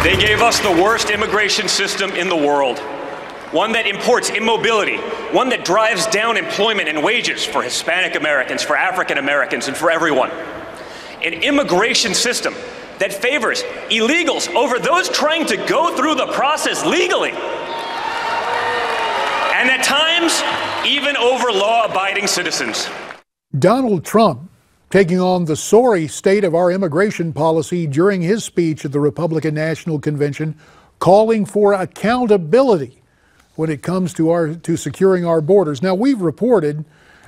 They gave us the worst immigration system in the world. One that imports immobility, one that drives down employment and wages for Hispanic Americans, for African Americans, and for everyone. An immigration system that favors illegals over those trying to go through the process legally. And at times, even over law-abiding citizens. Donald Trump taking on the sorry state of our immigration policy during his speech at the Republican National Convention, calling for accountability when it comes to securing our borders. Now, we've reported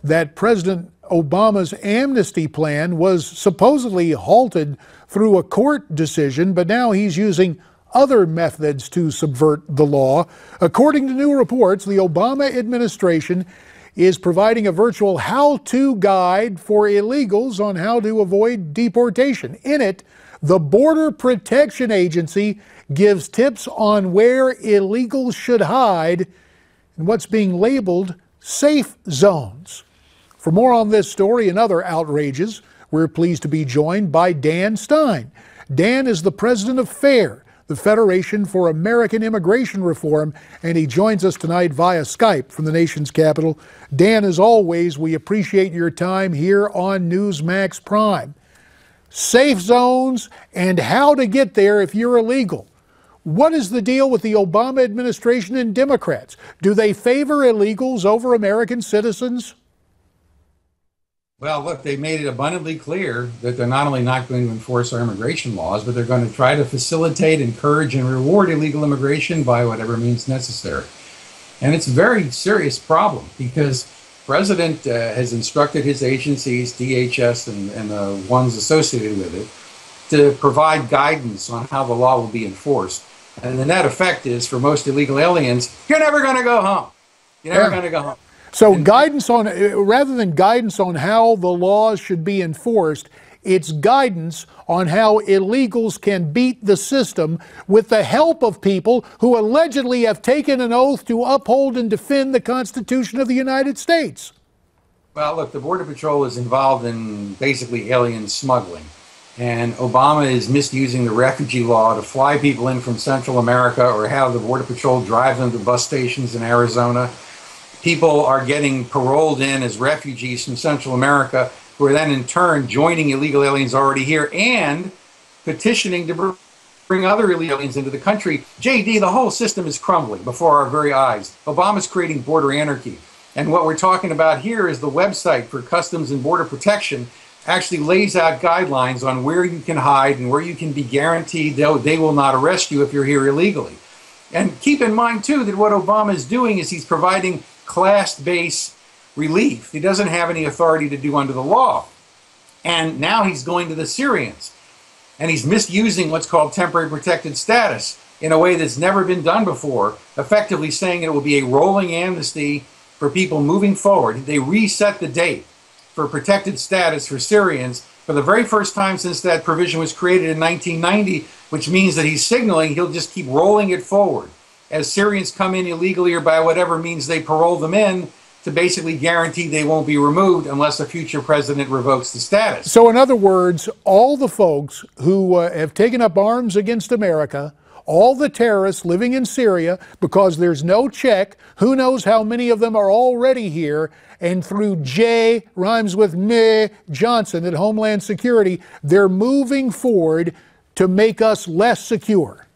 that President Obama's amnesty plan was supposedly halted through a court decision, but now he's using other methods to subvert the law. According to new reports, the Obama administration is providing a virtual how-to guide for illegals on how to avoid deportation. In it, the Border Protection Agency gives tips on where illegals should hide in what's being labeled safe zones. For more on this story and other outrages, we're pleased to be joined by Dan Stein. Dan is the president of FAIR, the Federation for American Immigration Reform, and he joins us tonight via Skype from the nation's capital. Dan, as always, we appreciate your time here on Newsmax Prime. Safe zones and how to get there if you're illegal. What is the deal with the Obama administration and Democrats? Do they favor illegals over American citizens? Well, look, they made it abundantly clear that they're not only not going to enforce our immigration laws, but they're going to try to facilitate, encourage, and reward illegal immigration by whatever means necessary. And it's a very serious problem because the president has instructed his agencies, DHS and the ones associated with it, to provide guidance on how the law will be enforced. And the net effect is, for most illegal aliens, you're never going to go home. You're never going to go home. So guidance on, rather than guidance on how the laws should be enforced, it's guidance on how illegals can beat the system with the help of people who allegedly have taken an oath to uphold and defend the Constitution of the United States. Well, look, the Border Patrol is involved in basically alien smuggling. And Obama is misusing the refugee law to fly people in from Central America or have the Border Patrol drive them to bus stations in Arizona. People are getting paroled in as refugees from Central America who are then in turn joining illegal aliens already here and petitioning to bring other illegal aliens into the country. JD, the whole system is crumbling before our very eyes. Obama's creating border anarchy. And what we're talking about here is the website for Customs and Border Protection actually lays out guidelines on where you can hide and where you can be guaranteed they will not arrest you if you're here illegally. And keep in mind, too, that what Obama is doing is he's providing class-based relief. He doesn't have any authority to do under the law. And now he's going to the Syrians. And he's misusing what's called temporary protected status in a way that's never been done before, effectively saying it will be a rolling amnesty for people moving forward. They reset the date for protected status for Syrians for the very first time since that provision was created in 1990, which means that he's signaling he'll just keep rolling it forward as Syrians come in illegally or by whatever means they parole them in to basically guarantee they won't be removed unless a future president revokes the status. So in other words, all the folks who have taken up arms against America, all the terrorists living in Syria, because there's no check, who knows how many of them are already here, and through J, rhymes with meh, Johnson at Homeland Security, they're moving forward to make us less secure.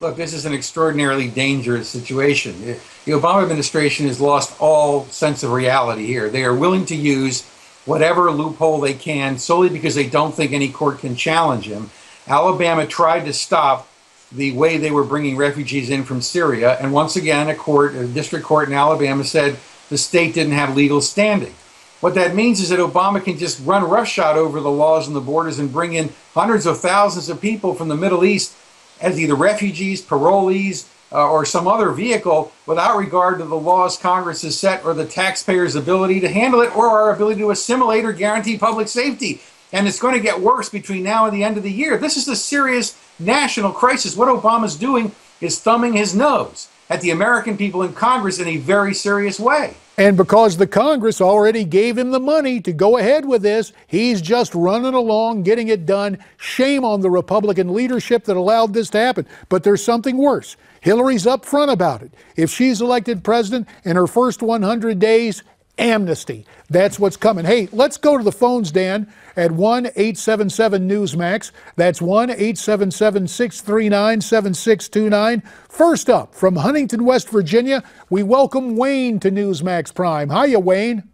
Look, this is an extraordinarily dangerous situation. The Obama administration has lost all sense of reality here. They are willing to use whatever loophole they can solely because they don't think any court can challenge him. Alabama tried to stop the way they were bringing refugees in from Syria, and once again, a district court in Alabama said the state didn't have legal standing. What that means is that Obama can just run roughshod over the laws and the borders and bring in hundreds of thousands of people from the Middle East as either refugees, parolees, or some other vehicle without regard to the laws Congress has set or the taxpayers' ability to handle it or our ability to assimilate or guarantee public safety. And it's going to get worse between now and the end of the year. This is a serious national crisis. What Obama's doing is thumbing his nose at the American people in Congress in a very serious way. And because the Congress already gave him the money to go ahead with this, he's just running along, getting it done. Shame on the Republican leadership that allowed this to happen. But there's something worse. Hillary's up front about it. If she's elected president in her first 100 days, amnesty. That's what's coming. Hey, let's go to the phones, Dan, at 1-877-NEWSMAX. That's 1-877-639-7629. First up, from Huntington, West Virginia, we welcome Wayne to Newsmax Prime. Hiya, Wayne.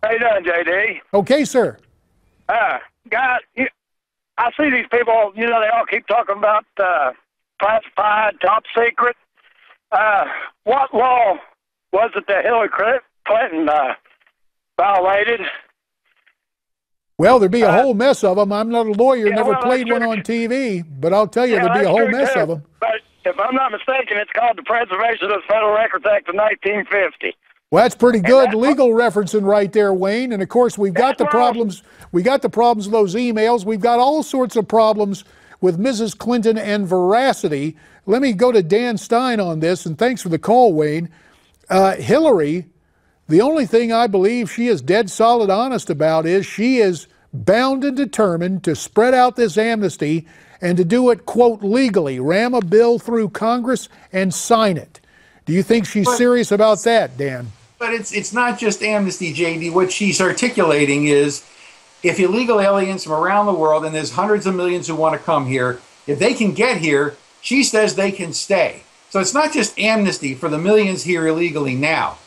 How you doing, JD? Okay, sir. God, I see these people, they all keep talking about classified, top secret. What law was it that Hillary Clinton violated? Well, there'd be a whole mess of them. I'm not a lawyer, never played one on TV, but I'll tell you, there'd be a whole mess of them. But if I'm not mistaken, it's called the Preservation of the Federal Records Act of 1950. Well, that's pretty good legal referencing right there, Wayne. And of course, we've got the problems. We got the problems with those emails. We've got all sorts of problems with Mrs. Clinton and veracity. Let me go to Dan Stein on this, and thanks for the call, Wayne. Hillary, the only thing I believe she is dead solid honest about is she is bound and determined to spread out this amnesty and to do it, quote, legally, ram a bill through Congress and sign it. Do you think she's serious about that, Dan? But it's not just amnesty, JD. What she's articulating is if illegal aliens from around the world, and there's hundreds of millions who want to come here, if they can get here, she says they can stay. So it's not just amnesty for the millions here illegally now.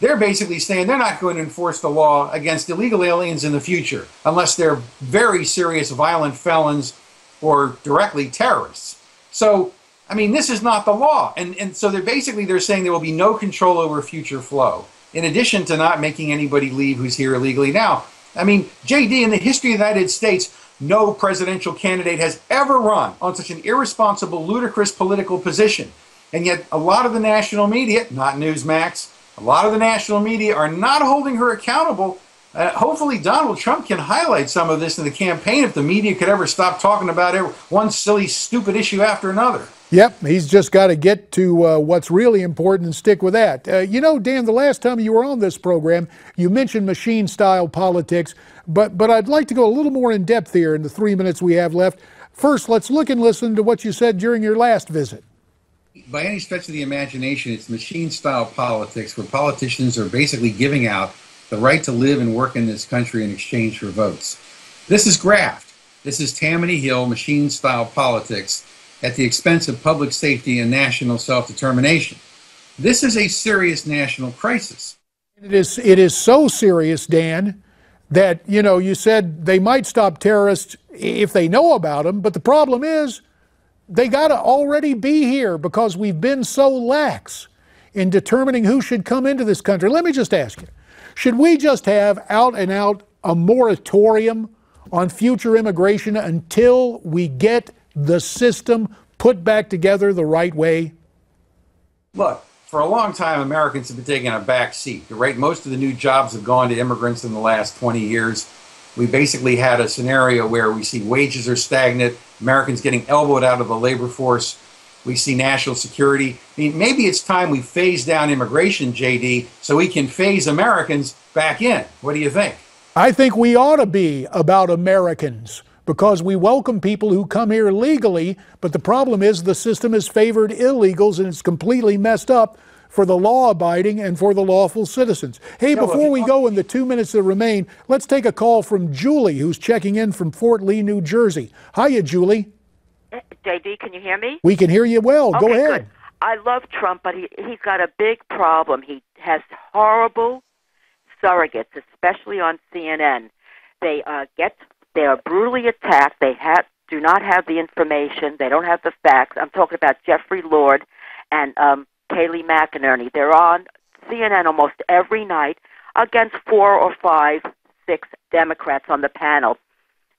They're basically saying they're not going to enforce the law against illegal aliens in the future unless they're very serious violent felons or directly terrorists. So, I mean, this is not the law. And so they're saying there will be no control over future flow, in addition to not making anybody leave who's here illegally now. I mean, JD, in the history of the United States, no presidential candidate has ever run on such an irresponsible, ludicrous political position. And yet a lot of the national media, not Newsmax, a lot of the national media are not holding her accountable. Hopefully Donald Trump can highlight some of this in the campaign if the media could ever stop talking about one silly, stupid issue after another. Yep, he's just got to get to what's really important and stick with that. Dan, the last time you were on this program, you mentioned machine-style politics, but I'd like to go a little more in depth here in the 3 minutes we have left. First, let's look and listen to what you said during your last visit. By any stretch of the imagination, it's machine-style politics where politicians are basically giving out the right to live and work in this country in exchange for votes. This is graft. This is Tammany Hill machine-style politics at the expense of public safety and national self-determination. This is a serious national crisis. It is so serious, Dan, that, you said they might stop terrorists if they know about them, but the problem is they got to already be here because we've been so lax in determining who should come into this country. Let me just ask you, should we just have out and out a moratorium on future immigration until we get the system put back together the right way? Look, for a long time, Americans have been taking a back seat. Right? Most of the new jobs have gone to immigrants in the last 20 years. We basically had a scenario where we see wages are stagnant, Americans getting elbowed out of the labor force. We see national security. I mean, maybe it's time we phase down immigration, JD, so we can phase Americans back in. What do you think? I think we ought to be about Americans because we welcome people who come here legally, but the problem is the system has favored illegals and it's completely messed up for the law-abiding and for the lawful citizens. Hey, before we go in the 2 minutes that remain, let's take a call from Julie, who's checking in from Fort Lee, New Jersey. Hiya, Julie. JD, can you hear me? We can hear you well. Go ahead. Good. I love Trump, but he's got a big problem. He has horrible surrogates, especially on CNN. They are brutally attacked. They do not have the information. They don't have the facts. I'm talking about Jeffrey Lord and Kayleigh McInerney. They're on CNN almost every night against 4 or 5, 6 Democrats on the panel.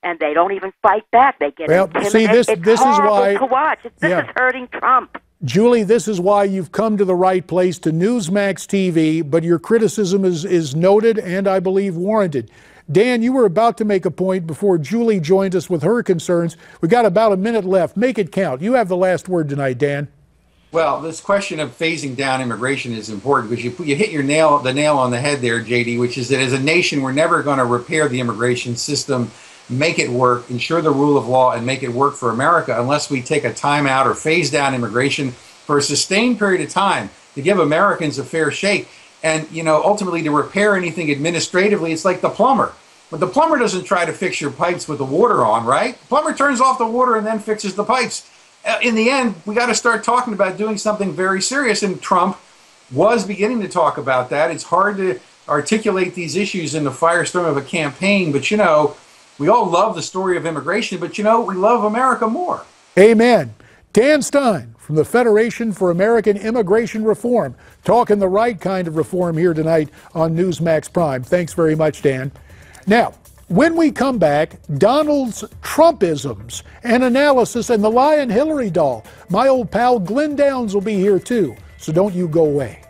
And they don't even fight back. They get intimidated. See, this is why to watch. This is hurting Trump. Julie, this is why you've come to the right place, to Newsmax TV, but your criticism is noted and I believe warranted. Dan, you were about to make a point before Julie joined us with her concerns. We got about a minute left. Make it count. You have the last word tonight, Dan. Well, this question of phasing down immigration is important because you hit the nail on the head there, JD, which is that as a nation, we're never going to repair the immigration system, make it work, ensure the rule of law, and make it work for America unless we take a timeout or phase down immigration for a sustained period of time to give Americans a fair shake. And, ultimately to repair anything administratively, it's like the plumber. But the plumber doesn't try to fix your pipes with the water on, right? The plumber turns off the water and then fixes the pipes. In the end, we got to start talking about doing something very serious, and Trump was beginning to talk about that. It's hard to articulate these issues in the firestorm of a campaign, but we all love the story of immigration, but we love America more. Amen. Dan Stein from the Federation for American Immigration Reform, talking the right kind of reform here tonight on Newsmax Prime. Thanks very much, Dan. Now, when we come back, Donald's Trumpisms and analysis and the Lion Hillary doll. My old pal Glenn Downs will be here too, so don't you go away.